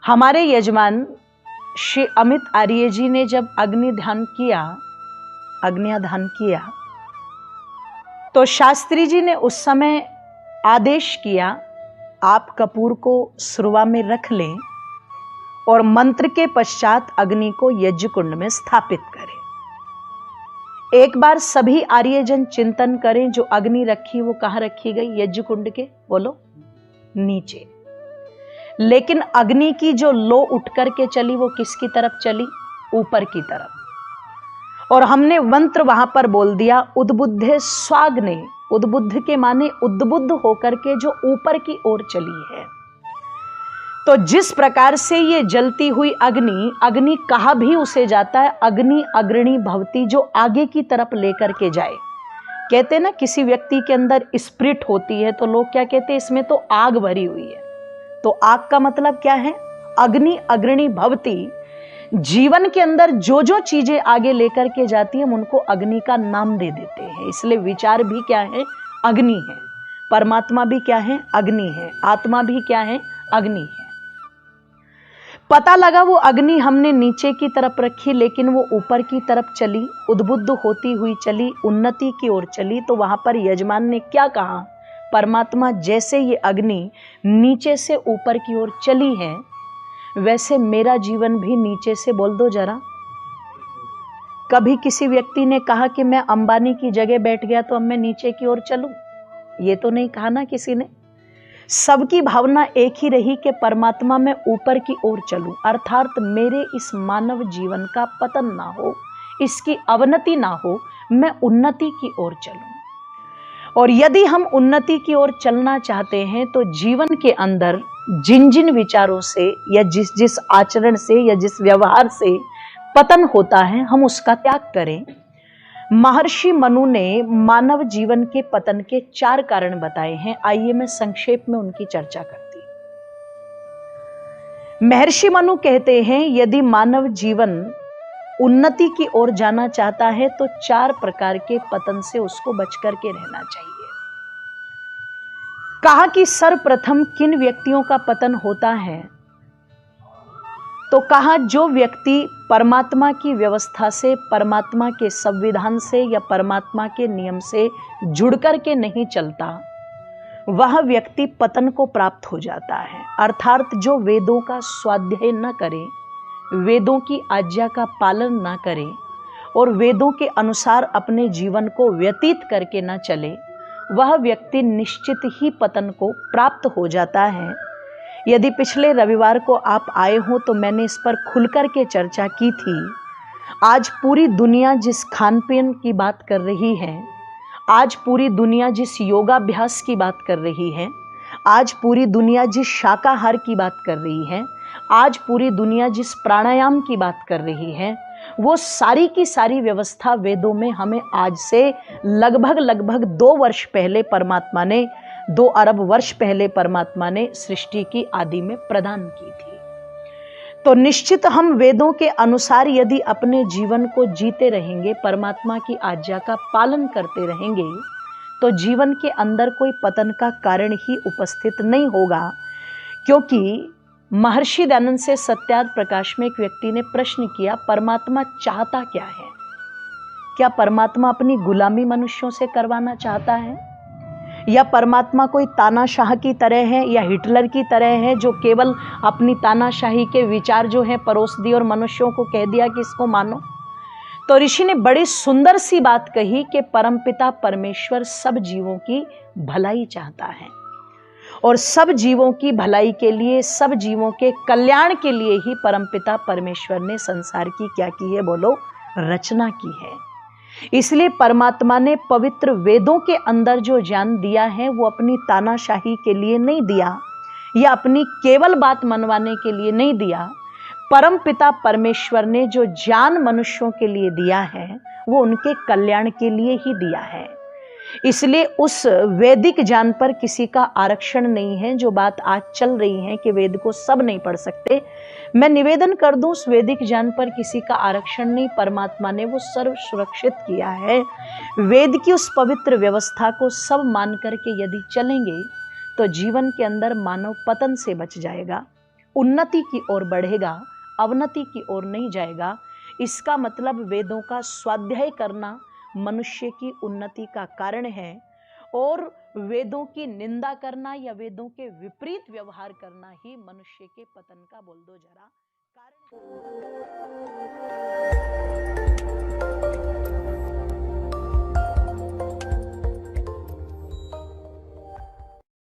हमारे यजमान श्री अमित आर्य जी ने जब अग्निध्यान किया तो शास्त्री जी ने उस समय आदेश किया, आप कपूर को सुरवा में रख लें और मंत्र के पश्चात अग्नि को यज्ञ कुंड में स्थापित करें। एक बार सभी आर्यजन चिंतन करें, जो अग्नि रखी वो कहां रखी गई? यज्ञ कुंड के, बोलो, नीचे। लेकिन अग्नि की जो लो उठ करके चली वो किसकी तरफ चली? ऊपर की तरफ। और हमने मंत्र वहां पर बोल दिया, उद्बुद्धे स्वाग्ने। उद्बुद्ध के माने उद्बुद्ध होकर के जो ऊपर की ओर चली है। तो जिस प्रकार से ये जलती हुई अग्नि कहा भी उसे जाता है, अग्नि अग्रणी भवती, जो आगे की तरफ लेकर के जाए। कहते हैं ना, किसी व्यक्ति के अंदर स्पिरिट होती है तो लोग क्या कहते हैं, इसमें तो आग भरी हुई है। तो आग का मतलब क्या है? अग्नि अग्रणी भवती। जीवन के अंदर जो जो चीजें आगे लेकर के जाती हैं, हम उनको अग्नि का नाम दे देते हैं। इसलिए विचार भी क्या है? अग्नि है। परमात्मा भी क्या है? अग्नि है। आत्मा भी क्या है? अग्नि है। पता लगा वो अग्नि हमने नीचे की तरफ रखी, लेकिन वो ऊपर की तरफ चली, उद्बुद्ध होती हुई चली, उन्नति की ओर चली। तो वहां पर यजमान ने क्या कहा? परमात्मा, जैसे ये अग्नि नीचे से ऊपर की ओर चली है, वैसे मेरा जीवन भी नीचे से, बोल दो जरा। कभी किसी व्यक्ति ने कहा कि मैं अंबानी की जगह बैठ गया तो अब मैं नीचे की ओर चलूं? ये तो नहीं कहा ना किसी ने। सबकी भावना एक ही रही कि परमात्मा मैं ऊपर की ओर चलूं, अर्थात मेरे इस मानव जीवन का पतन ना हो, इसकी अवनति ना हो, मैं उन्नति की ओर चलूं। और यदि हम उन्नति की ओर चलना चाहते हैं तो जीवन के अंदर जिन जिन विचारों से या जिस जिस आचरण से या जिस व्यवहार से पतन होता है, हम उसका त्याग करें। महर्षि मनु ने मानव जीवन के पतन के 4 कारण बताए हैं। आइए मैं संक्षेप में उनकी चर्चा करती हूं। महर्षि मनु कहते हैं, यदि मानव जीवन उन्नति की ओर जाना चाहता है तो 4 प्रकार के पतन से उसको बच करके रहना चाहिए। कहा कि सर्वप्रथम किन व्यक्तियों का पतन होता है? तो कहा, जो व्यक्ति परमात्मा की व्यवस्था से, परमात्मा के संविधान से या परमात्मा के नियम से जुड़ करके नहीं चलता, वह व्यक्ति पतन को प्राप्त हो जाता है। अर्थात जो वेदों का स्वाध्याय न करे, वेदों की आज्ञा का पालन न करे और वेदों के अनुसार अपने जीवन को व्यतीत करके न चले, वह व्यक्ति निश्चित ही पतन को प्राप्त हो जाता है। यदि पिछले रविवार को आप आए हो तो मैंने इस पर खुलकर के चर्चा की थी। आज पूरी दुनिया जिस खान पीन की बात कर रही है, आज पूरी दुनिया जिस योगाभ्यास की बात कर रही है, आज पूरी दुनिया जिस शाकाहार की बात कर रही है, आज पूरी दुनिया जिस प्राणायाम की बात कर रही है, वो सारी की सारी व्यवस्था वेदों में हमें आज से लगभग 2 वर्ष पहले परमात्मा ने, 2 अरब वर्ष पहले परमात्मा ने सृष्टि की आदि में प्रदान की थी। तो निश्चित हम वेदों के अनुसार यदि अपने जीवन को जीते रहेंगे, परमात्मा की आज्ञा का पालन करते रहेंगे, तो जीवन के अंदर कोई पतन का कारण ही उपस्थित नहीं होगा। क्योंकि महर्षि दयानंद से सत्यार्थ प्रकाश में एक व्यक्ति ने प्रश्न किया, परमात्मा चाहता क्या है? क्या परमात्मा अपनी गुलामी मनुष्यों से करवाना चाहता है? या परमात्मा कोई तानाशाह की तरह है या हिटलर की तरह है, जो केवल अपनी तानाशाही के विचार जो हैं परोस दिए और मनुष्यों को कह दिया कि इसको मानो? तो ऋषि ने बड़ी सुंदर सी बात कही कि परमपिता परमेश्वर सब जीवों की भलाई चाहता है और सब जीवों की भलाई के लिए, सब जीवों के कल्याण के लिए ही परमपिता परमेश्वर ने संसार की क्या की है? बोलो, रचना की है। इसलिए परमात्मा ने पवित्र वेदों के अंदर जो ज्ञान दिया है वो अपनी तानाशाही के लिए नहीं दिया या अपनी केवल बात मनवाने के लिए नहीं दिया। परमपिता परमेश्वर ने जो ज्ञान मनुष्यों के लिए दिया है वो उनके कल्याण के लिए ही दिया है। इसलिए उस वैदिक ज्ञान पर किसी का आरक्षण नहीं है। जो बात आज चल रही है कि वेद को सब नहीं पढ़ सकते, मैं निवेदन कर दूं, उस वैदिक ज्ञान पर किसी का आरक्षण नहीं। परमात्मा ने वो सर्व सुरक्षित किया है। वेद की उस पवित्र व्यवस्था को सब मान करके यदि चलेंगे तो जीवन के अंदर मानव पतन से बच जाएगा, उन्नति की ओर बढ़ेगा, अवनति की ओर नहीं जाएगा। इसका मतलब वेदों का स्वाध्याय करना मनुष्य की उन्नति का कारण है, और वेदों की निंदा करना या वेदों के विपरीत व्यवहार करना ही मनुष्य के पतन का, बोल दो जरा, कारण है।